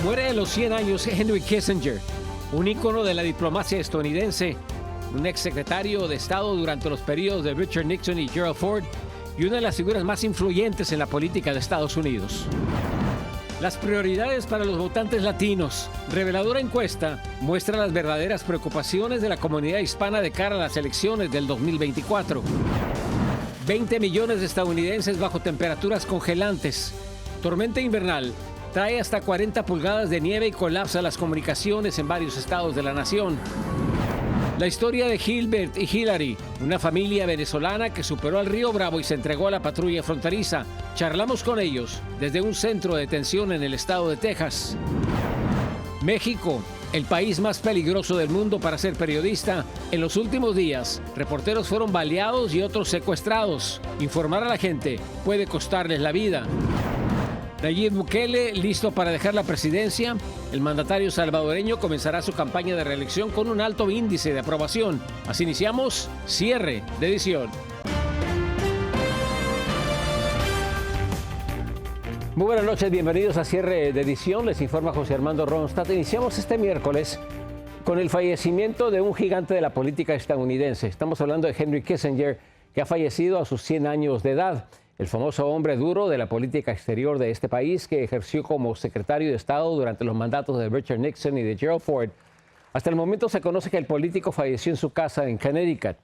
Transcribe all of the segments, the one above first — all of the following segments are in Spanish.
Muere a los 100 años Henry Kissinger, un ícono de la diplomacia estadounidense, un exsecretario de Estado durante los periodos de Richard Nixon y Gerald Ford y una de las figuras más influyentes en la política de Estados Unidos. Las prioridades para los votantes latinos. Reveladora encuesta muestra las verdaderas preocupaciones de la comunidad hispana de cara a las elecciones del 2024. 20 millones de estadounidenses bajo temperaturas congelantes. Tormenta invernal trae hasta 40 pulgadas de nieve y colapsa las comunicaciones en varios estados de la nación. La historia de Gilbert y Hillary, una familia venezolana que superó al río Bravo y se entregó a la patrulla fronteriza. Charlamos con ellos desde un centro de detención en el estado de Texas. México, el país más peligroso del mundo para ser periodista. En los últimos días, reporteros fueron baleados y otros secuestrados. Informar a la gente puede costarles la vida. Nayib Bukele, listo para dejar la presidencia. El mandatario salvadoreño comenzará su campaña de reelección con un alto índice de aprobación. Así iniciamos cierre de edición. Muy buenas noches, bienvenidos a cierre de edición. Les informa José Armando Ronstadt. Iniciamos este miércoles con el fallecimiento de un gigante de la política estadounidense. Estamos hablando de Henry Kissinger, que ha fallecido a sus 100 años de edad. El famoso hombre duro de la política exterior de este país, que ejerció como secretario de Estado durante los mandatos de Richard Nixon y de Gerald Ford. Hasta el momento se conoce que el político falleció en su casa en Connecticut.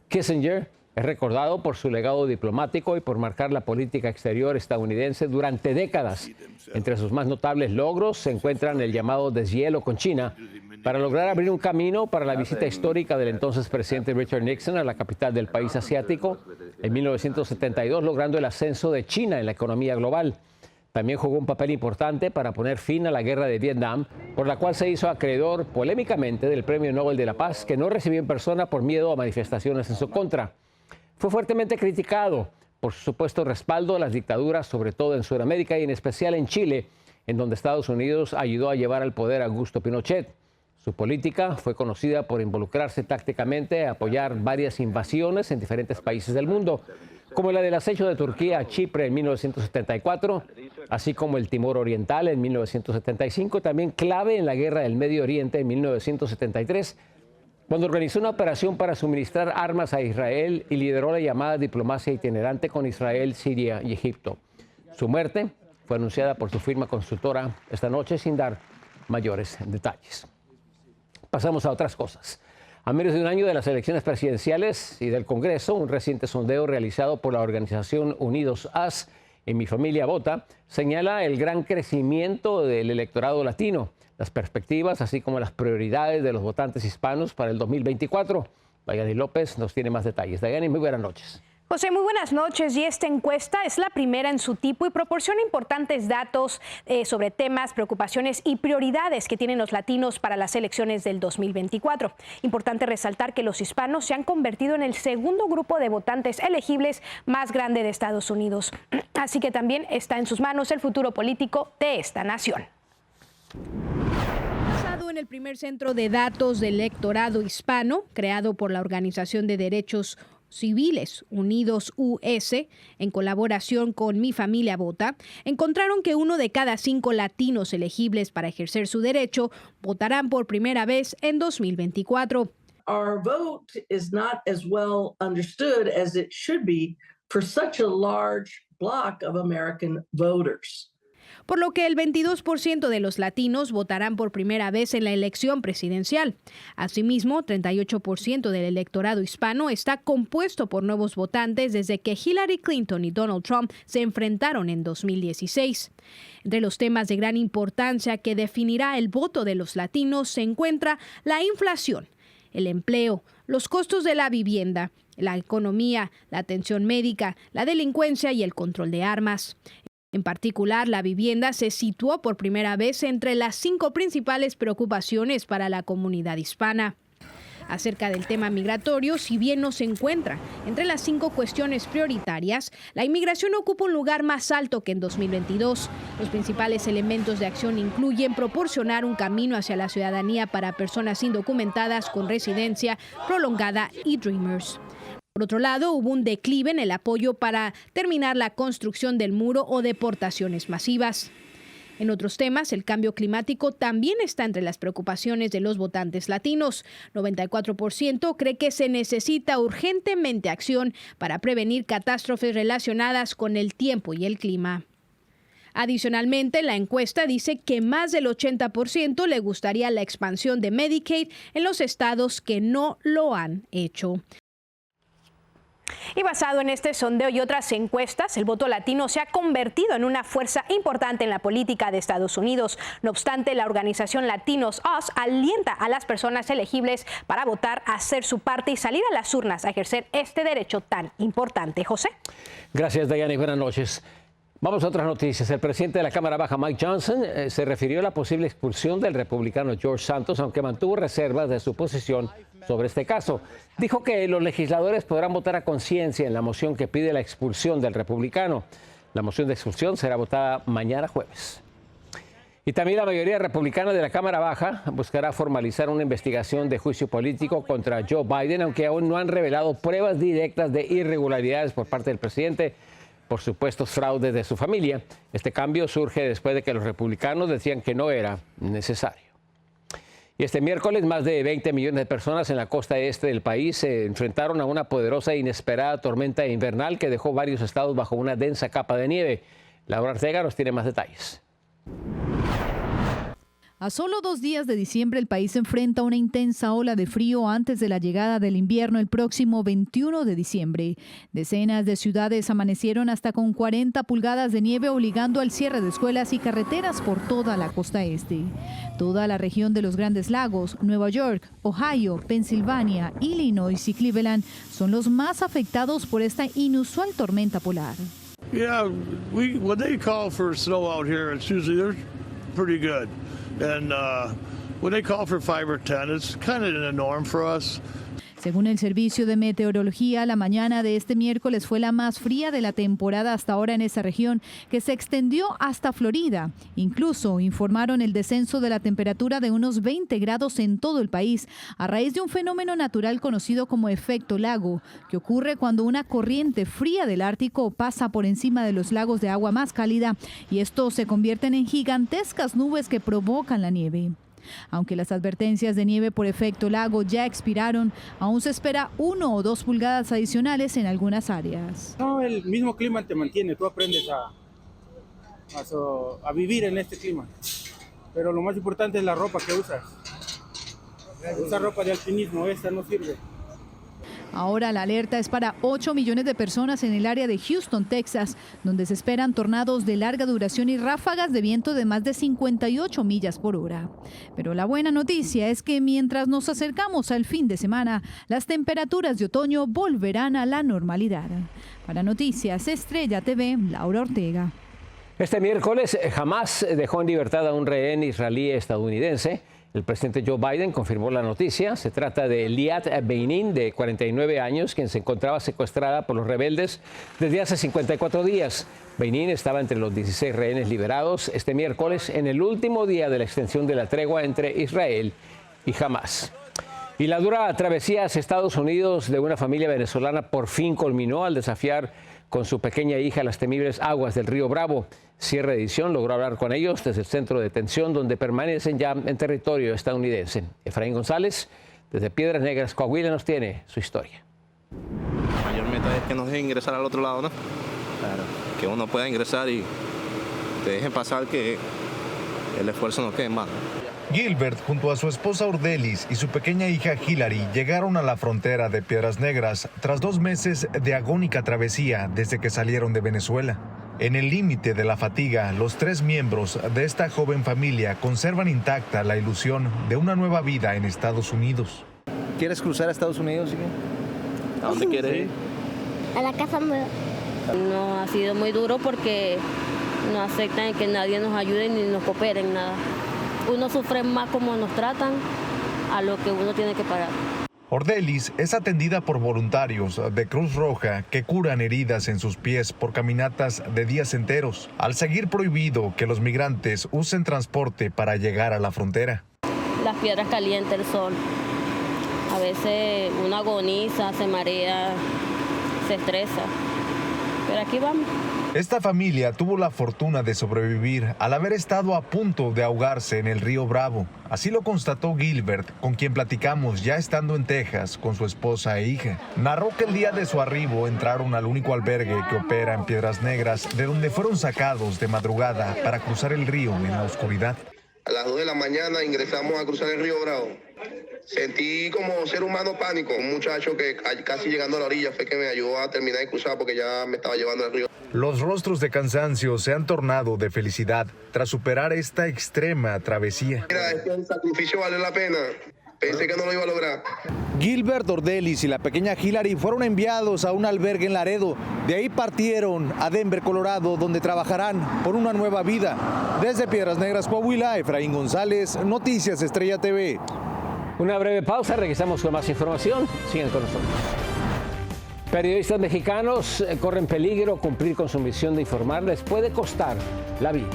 Kissinger es recordado por su legado diplomático y por marcar la política exterior estadounidense durante décadas. Entre sus más notables logros se encuentran el llamado deshielo con China para lograr abrir un camino para la visita histórica del entonces presidente Richard Nixon a la capital del país asiático en 1972, logrando el ascenso de China en la economía global. También jugó un papel importante para poner fin a la guerra de Vietnam, por la cual se hizo acreedor polémicamente del Premio Nobel de la Paz, que no recibió en persona por miedo a manifestaciones en su contra. Fue fuertemente criticado por su supuesto respaldo a las dictaduras, sobre todo en Sudamérica y en especial en Chile, en donde Estados Unidos ayudó a llevar al poder a Augusto Pinochet. Su política fue conocida por involucrarse tácticamente a apoyar varias invasiones en diferentes países del mundo, como la del acecho de Turquía a Chipre en 1974, así como el Timor Oriental en 1975, también clave en la Guerra del Medio Oriente en 1973, cuando organizó una operación para suministrar armas a Israel y lideró la llamada diplomacia itinerante con Israel, Siria y Egipto. Su muerte fue anunciada por su firma consultora esta noche sin dar mayores detalles. Pasamos a otras cosas. A menos de un año de las elecciones presidenciales y del Congreso, un reciente sondeo realizado por la organización Unidos Haz en Mi Familia Vota señala el gran crecimiento del electorado latino, las perspectivas, así como las prioridades de los votantes hispanos para el 2024. Dayani López nos tiene más detalles. Dayani, muy buenas noches. José, muy buenas noches. Y esta encuesta es la primera en su tipo y proporciona importantes datos sobre temas, preocupaciones y prioridades que tienen los latinos para las elecciones del 2024. Importante resaltar que los hispanos se han convertido en el segundo grupo de votantes elegibles más grande de Estados Unidos. Así que también está en sus manos el futuro político de esta nación. Basado en el primer centro de datos del electorado hispano, creado por la Organización de Derechos Civiles Unidos US, en colaboración con Mi Familia Vota, encontraron que 1 de cada 5 latinos elegibles para ejercer su derecho votarán por primera vez en 2024. Our vote is not as well understood as it should be for such a large block of American voters. Por lo que el 22% de los latinos votarán por primera vez en la elección presidencial. Asimismo, 38% del electorado hispano está compuesto por nuevos votantes desde que Hillary Clinton y Donald Trump se enfrentaron en 2016. Entre los temas de gran importancia que definirá el voto de los latinos se encuentra la inflación, el empleo, los costos de la vivienda, la economía, la atención médica, la delincuencia y el control de armas. En particular, la vivienda se situó por primera vez entre las 5 principales preocupaciones para la comunidad hispana. Acerca del tema migratorio, si bien no se encuentra entre las 5 cuestiones prioritarias, la inmigración ocupa un lugar más alto que en 2022. Los principales elementos de acción incluyen proporcionar un camino hacia la ciudadanía para personas indocumentadas con residencia prolongada y Dreamers. Por otro lado, hubo un declive en el apoyo para terminar la construcción del muro o deportaciones masivas. En otros temas, el cambio climático también está entre las preocupaciones de los votantes latinos. 94% cree que se necesita urgentemente acción para prevenir catástrofes relacionadas con el tiempo y el clima. Adicionalmente, la encuesta dice que más del 80% le gustaría la expansión de Medicaid en los estados que no lo han hecho. Y basado en este sondeo y otras encuestas, el voto latino se ha convertido en una fuerza importante en la política de Estados Unidos. No obstante, la organización Latinos Us alienta a las personas elegibles para votar a hacer su parte y salir a las urnas a ejercer este derecho tan importante. José. Gracias, Diana, y buenas noches. Vamos a otras noticias. El presidente de la Cámara Baja, Mike Johnson, se refirió a la posible expulsión del republicano George Santos, aunque mantuvo reservas de su posición sobre este caso. Dijo que los legisladores podrán votar a conciencia en la moción que pide la expulsión del republicano. La moción de expulsión será votada mañana jueves. Y también la mayoría republicana de la Cámara Baja buscará formalizar una investigación de juicio político contra Joe Biden, aunque aún no han revelado pruebas directas de irregularidades por parte del presidente por supuestos fraudes de su familia. Este cambio surge después de que los republicanos decían que no era necesario. Y este miércoles, más de 20 millones de personas en la costa este del país se enfrentaron a una poderosa e inesperada tormenta invernal que dejó varios estados bajo una densa capa de nieve. Laura Ortega nos tiene más detalles. A solo 2 días de diciembre, el país enfrenta una intensa ola de frío antes de la llegada del invierno el próximo 21 de diciembre. Decenas de ciudades amanecieron hasta con 40 pulgadas de nieve, obligando al cierre de escuelas y carreteras por toda la costa este. Toda la región de los Grandes Lagos, Nueva York, Ohio, Pensilvania, Illinois y Cleveland son los más afectados por esta inusual tormenta polar. Yeah, when they call for snow out here, it's usually they're pretty good. And when they call for 5 or 10, it's kind of the norm for us. Según el Servicio de Meteorología, la mañana de este miércoles fue la más fría de la temporada hasta ahora en esa región, que se extendió hasta Florida. Incluso informaron el descenso de la temperatura de unos 20 grados en todo el país, a raíz de un fenómeno natural conocido como efecto lago, que ocurre cuando una corriente fría del Ártico pasa por encima de los lagos de agua más cálida, y estos se convierten en gigantescas nubes que provocan la nieve. Aunque las advertencias de nieve por efecto lago ya expiraron, aún se espera 1 o 2 pulgadas adicionales en algunas áreas. No, el mismo clima te mantiene, tú aprendes a vivir en este clima. Pero lo más importante es la ropa que usas. Esa ropa de alpinismo, esta no sirve. Ahora la alerta es para 8 millones de personas en el área de Houston, Texas, donde se esperan tornados de larga duración y ráfagas de viento de más de 58 millas por hora. Pero la buena noticia es que mientras nos acercamos al fin de semana, las temperaturas de otoño volverán a la normalidad. Para Noticias Estrella TV, Laura Ortega. Este miércoles, Hamas dejó en libertad a un rehén israelí estadounidense. El presidente Joe Biden confirmó la noticia. Se trata de Liat Beinin, de 49 años, quien se encontraba secuestrada por los rebeldes desde hace 54 días. Beinin estaba entre los 16 rehenes liberados este miércoles, en el último día de la extensión de la tregua entre Israel y Hamas. Y la dura travesía hacia Estados Unidos de una familia venezolana por fin culminó al desafiar con su pequeña hija las temibles aguas del río Bravo. Sierra Edición logró hablar con ellos desde el centro de detención, donde permanecen ya en territorio estadounidense. Efraín González, desde Piedras Negras, Coahuila, nos tiene su historia. La mayor meta es que nos dejen ingresar al otro lado, ¿no? Claro. Que uno pueda ingresar y te dejen pasar, que el esfuerzo no quede en vano. Gilbert, junto a su esposa Urdelis y su pequeña hija Hilary, llegaron a la frontera de Piedras Negras tras 2 meses de agónica travesía desde que salieron de Venezuela. En el límite de la fatiga, los 3 miembros de esta joven familia conservan intacta la ilusión de una nueva vida en Estados Unidos. ¿Quieres cruzar a Estados Unidos? ¿A dónde quieres ir? A la casa nueva. No ha sido muy duro porque no aceptan que nadie nos ayude ni nos coopere en nada. Uno sufre más como nos tratan a lo que uno tiene que pagar. Ordelis es atendida por voluntarios de Cruz Roja que curan heridas en sus pies por caminatas de días enteros, al seguir prohibido que los migrantes usen transporte para llegar a la frontera. Las piedras calientes, el sol. A veces uno agoniza, se marea, se estresa. Pero aquí vamos. Esta familia tuvo la fortuna de sobrevivir al haber estado a punto de ahogarse en el río Bravo. Así lo constató Gilbert, con quien platicamos ya estando en Texas con su esposa e hija. Narró que el día de su arribo entraron al único albergue que opera en Piedras Negras, de donde fueron sacados de madrugada para cruzar el río en la oscuridad. A las 2 de la mañana ingresamos a cruzar el río Bravo. Sentí como ser humano pánico. Un muchacho que casi llegando a la orilla fue que me ayudó a terminar de cruzar porque ya me estaba llevando al río. Los rostros de cansancio se han tornado de felicidad tras superar esta extrema travesía. Mira, el sacrificio valió la pena. Pensé que no lo iba a lograr. Gilbert Ordelis y la pequeña Hilary fueron enviados a un albergue en Laredo. De ahí partieron a Denver, Colorado, donde trabajarán por una nueva vida. Desde Piedras Negras, Coahuila, Efraín González, Noticias Estrella TV. Una breve pausa, regresamos con más información. Sigan con nosotros. Periodistas mexicanos corren peligro. Cumplir con su misión de informar les puede costar la vida.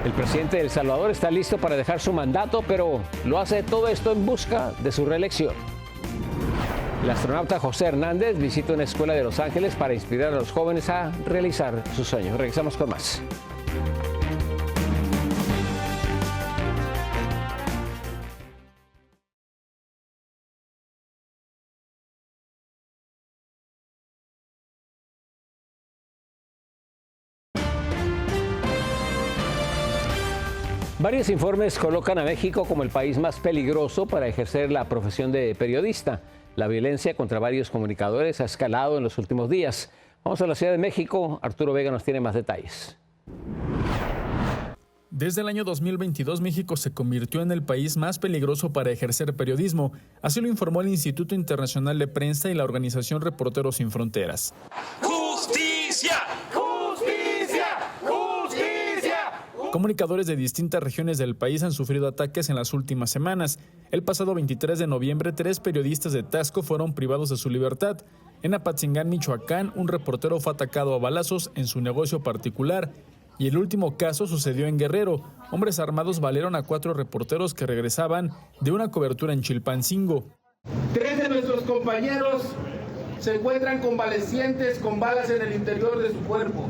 El presidente de El Salvador está listo para dejar su mandato, pero lo hace todo esto en busca de su reelección. El astronauta José Hernández visita una escuela de Los Ángeles para inspirar a los jóvenes a realizar sus sueños. Regresamos con más. Varios informes colocan a México como el país más peligroso para ejercer la profesión de periodista. La violencia contra varios comunicadores ha escalado en los últimos días. Vamos a la Ciudad de México. Arturo Vega nos tiene más detalles. Desde el año 2022, México se convirtió en el país más peligroso para ejercer periodismo. Así lo informó el Instituto Internacional de Prensa y la organización Reporteros Sin Fronteras. ¡Justicia! Comunicadores de distintas regiones del país han sufrido ataques en las últimas semanas. El pasado 23 de noviembre, 3 periodistas de Taxco fueron privados de su libertad. En Apatzingán, Michoacán, un reportero fue atacado a balazos en su negocio particular. Y el último caso sucedió en Guerrero. Hombres armados balearon a 4 reporteros que regresaban de una cobertura en Chilpancingo. 3 de nuestros compañeros se encuentran convalecientes con balas en el interior de su cuerpo.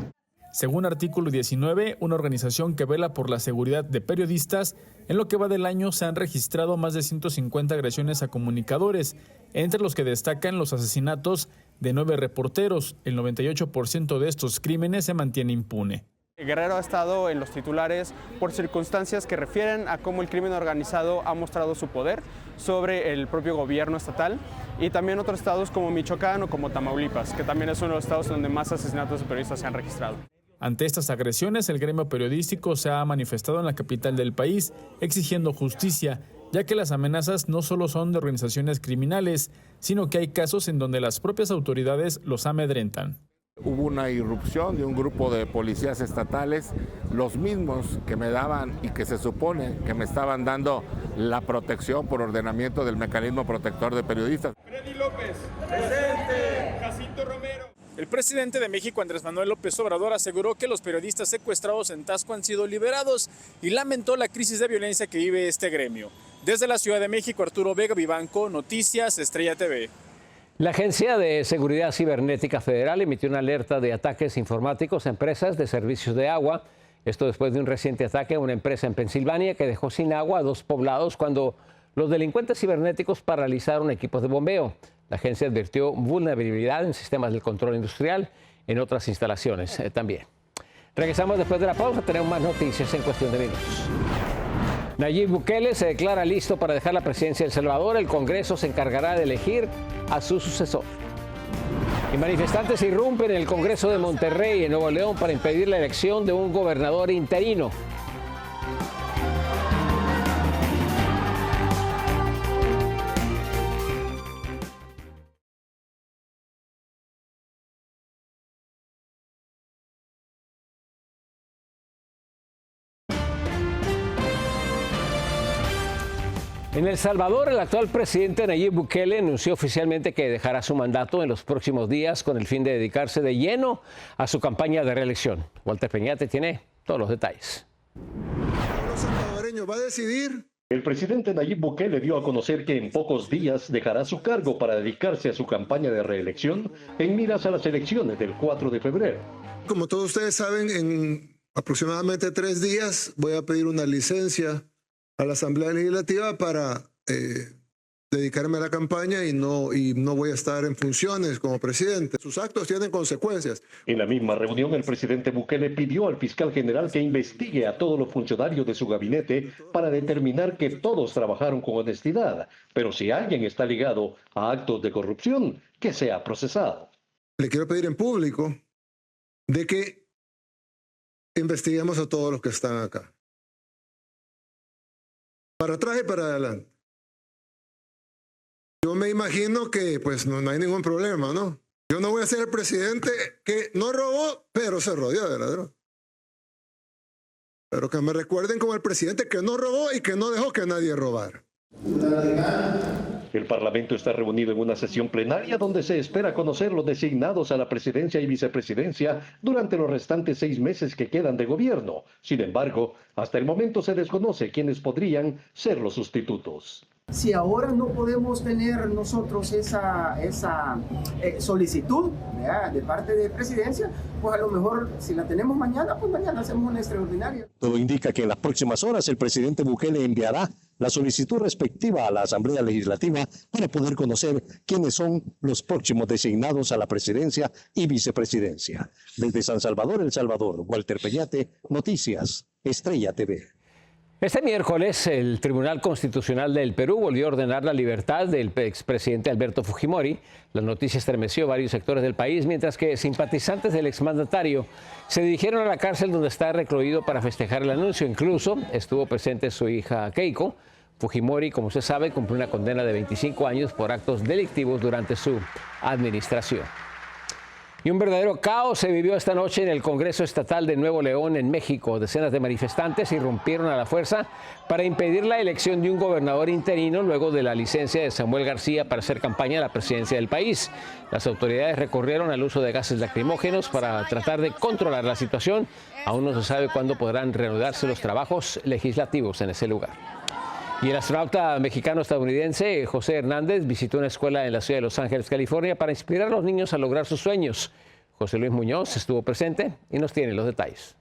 Según Artículo 19, una organización que vela por la seguridad de periodistas, en lo que va del año se han registrado más de 150 agresiones a comunicadores, entre los que destacan los asesinatos de 9 reporteros. El 98% de estos crímenes se mantiene impune. Guerrero ha estado en los titulares por circunstancias que refieren a cómo el crimen organizado ha mostrado su poder sobre el propio gobierno estatal y también otros estados como Michoacán o como Tamaulipas, que también es uno de los estados donde más asesinatos de periodistas se han registrado. Ante estas agresiones, el gremio periodístico se ha manifestado en la capital del país exigiendo justicia, ya que las amenazas no solo son de organizaciones criminales, sino que hay casos en donde las propias autoridades los amedrentan. Hubo una irrupción de un grupo de policías estatales, los mismos que me daban y que se supone que me estaban dando la protección por ordenamiento del mecanismo protector de periodistas. Freddy López, presente. Jacinto Romero. El presidente de México, Andrés Manuel López Obrador, aseguró que los periodistas secuestrados en Taxco han sido liberados y lamentó la crisis de violencia que vive este gremio. Desde la Ciudad de México, Arturo Vega Vivanco, Noticias Estrella TV. La Agencia de Seguridad Cibernética Federal emitió una alerta de ataques informáticos a empresas de servicios de agua. Esto después de un reciente ataque a una empresa en Pensilvania que dejó sin agua a 2 poblados cuando los delincuentes cibernéticos paralizaron equipos de bombeo. La agencia advirtió vulnerabilidad en sistemas del control industrial en otras instalaciones también. Regresamos después de la pausa. Tenemos más noticias en cuestión de minutos. Nayib Bukele se declara listo para dejar la presidencia de El Salvador. El Congreso se encargará de elegir a su sucesor. Y manifestantes irrumpen en el Congreso de Monterrey, en Nuevo León, para impedir la elección de un gobernador interino. En El Salvador, el actual presidente Nayib Bukele anunció oficialmente que dejará su mandato en los próximos días con el fin de dedicarse de lleno a su campaña de reelección. Walter Peñate tiene todos los detalles. El pueblo salvadoreño va a decidir El presidente Nayib Bukele dio a conocer que en pocos días dejará su cargo para dedicarse a su campaña de reelección en miras a las elecciones del 4 de febrero. Como todos ustedes saben, en aproximadamente 3 días voy a pedir una licencia a la Asamblea Legislativa para dedicarme a la campaña y no voy a estar en funciones como presidente. Sus actos tienen consecuencias. En la misma reunión, el presidente Bukele pidió al fiscal general que investigue a todos los funcionarios de su gabinete para determinar que todos trabajaron con honestidad, pero si alguien está ligado a actos de corrupción, que sea procesado. Le quiero pedir en público de que investiguemos a todos los que están acá. Para atrás y para adelante. Yo me imagino que pues no hay ningún problema, ¿no? Yo no voy a ser el presidente que no robó, pero se rodeó de ladrón. Pero que me recuerden como el presidente que no robó y que no dejó que nadie robara. El Parlamento está reunido en una sesión plenaria donde se espera conocer los designados a la presidencia y vicepresidencia durante los restantes 6 meses que quedan de gobierno. Sin embargo, hasta el momento se desconoce quiénes podrían ser los sustitutos. Si ahora no podemos tener nosotros esa solicitud, ¿verdad?, de parte de presidencia, pues a lo mejor si la tenemos mañana, pues mañana hacemos una extraordinaria. Todo indica que en las próximas horas el presidente Bukele enviará la solicitud respectiva a la Asamblea Legislativa para poder conocer quiénes son los próximos designados a la presidencia y vicepresidencia. Desde San Salvador, El Salvador, Walter Peñate, Noticias, Estrella TV. Este miércoles, el Tribunal Constitucional del Perú volvió a ordenar la libertad del expresidente Alberto Fujimori. La noticia estremeció varios sectores del país, mientras que simpatizantes del exmandatario se dirigieron a la cárcel donde está recluido para festejar el anuncio. Incluso estuvo presente su hija Keiko. Fujimori, como se sabe, cumplió una condena de 25 años por actos delictivos durante su administración. Y un verdadero caos se vivió esta noche en el Congreso Estatal de Nuevo León, en México. Decenas de manifestantes irrumpieron a la fuerza para impedir la elección de un gobernador interino luego de la licencia de Samuel García para hacer campaña a la presidencia del país. Las autoridades recurrieron al uso de gases lacrimógenos para tratar de controlar la situación. Aún no se sabe cuándo podrán reanudarse los trabajos legislativos en ese lugar. Y el astronauta mexicano-estadounidense José Hernández visitó una escuela en la ciudad de Los Ángeles, California, para inspirar a los niños a lograr sus sueños. José Luis Muñoz estuvo presente y nos tiene los detalles.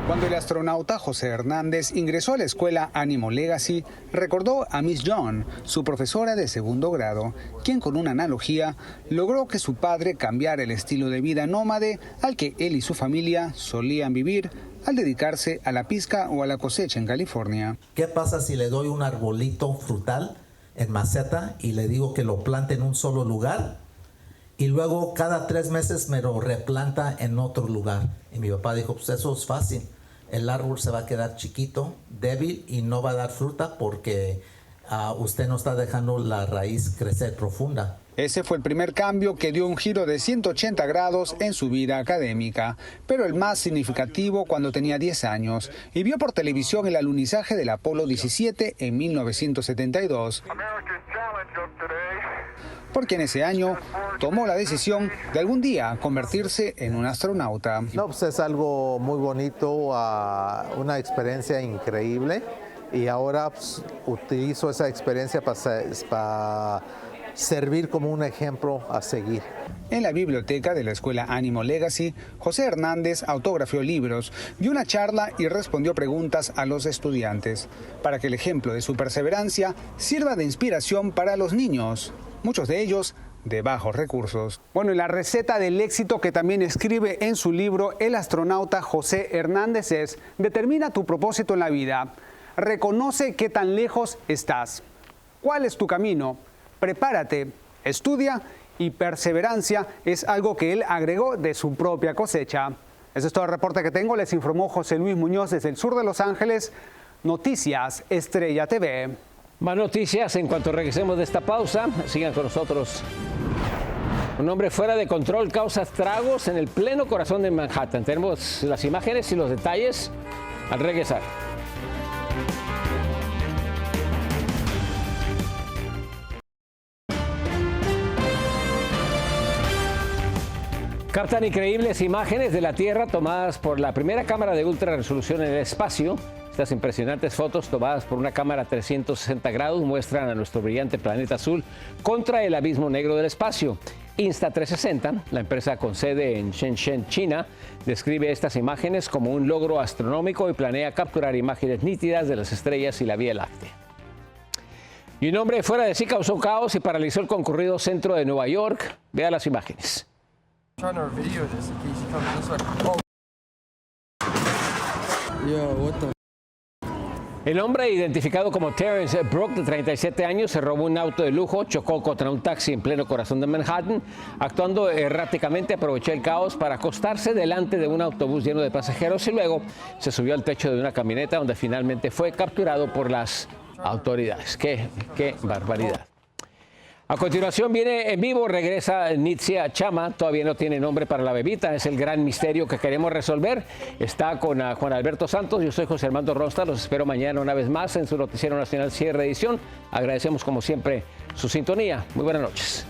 Cuando el astronauta José Hernández ingresó a la escuela Ánimo Legacy, recordó a Miss John, su profesora de 2º grado, quien con una analogía logró que su padre cambiara el estilo de vida nómade al que él y su familia solían vivir al dedicarse a la pesca o a la cosecha en California. ¿Qué pasa si le doy un arbolito frutal en maceta y le digo que lo plante en un solo lugar? Y luego cada 3 meses me lo replanta en otro lugar. Y mi papá dijo, pues eso es fácil. El árbol se va a quedar chiquito, débil y no va a dar fruta porque usted no está dejando la raíz crecer profunda. Ese fue el primer cambio que dio un giro de 180 grados en su vida académica, pero el más significativo cuando tenía 10 años y vio por televisión el alunizaje del Apolo 17 en 1972. Porque en ese año tomó la decisión de algún día convertirse en un astronauta. No, pues es algo muy bonito, una experiencia increíble y ahora pues, utilizo esa experiencia para servir como un ejemplo a seguir. En la biblioteca de la escuela Ánimo Legacy, José Hernández autografió libros, dio una charla y respondió preguntas a los estudiantes, para que el ejemplo de su perseverancia sirva de inspiración para los niños, muchos de ellos de bajos recursos. Bueno, y la receta del éxito que también escribe en su libro el astronauta José Hernández es: determina tu propósito en la vida, reconoce qué tan lejos estás, cuál es tu camino, prepárate, estudia y perseverancia es algo que él agregó de su propia cosecha. Ese es todo el reporte que tengo. Les informó José Luis Muñoz desde el sur de Los Ángeles. Noticias Estrella TV. Más noticias en cuanto regresemos de esta pausa. Sigan con nosotros. Un hombre fuera de control causa estragos en el pleno corazón de Manhattan. Tenemos las imágenes y los detalles al regresar. Captan increíbles imágenes de la Tierra tomadas por la primera cámara de ultra resolución en el espacio. Estas impresionantes fotos tomadas por una cámara 360 grados muestran a nuestro brillante planeta azul contra el abismo negro del espacio. Insta360, la empresa con sede en Shenzhen, China, describe estas imágenes como un logro astronómico y planea capturar imágenes nítidas de las estrellas y la Vía Láctea. Y un hombre fuera de sí causó caos y paralizó el concurrido centro de Nueva York. Vea las imágenes. El hombre, identificado como Terrence Brook, de 37 años, se robó un auto de lujo, chocó contra un taxi en pleno corazón de Manhattan. Actuando erráticamente, aprovechó el caos para acostarse delante de un autobús lleno de pasajeros y luego se subió al techo de una camioneta donde finalmente fue capturado por las autoridades. ¡Qué barbaridad! A continuación viene en vivo, regresa Nitzia Chama, todavía no tiene nombre para la bebita, es el gran misterio que queremos resolver. Está con Juan Alberto Santos, yo soy José Armando Ronstadt, los espero mañana una vez más en su Noticiero Nacional Cierre de Edición. Agradecemos como siempre su sintonía. Muy buenas noches.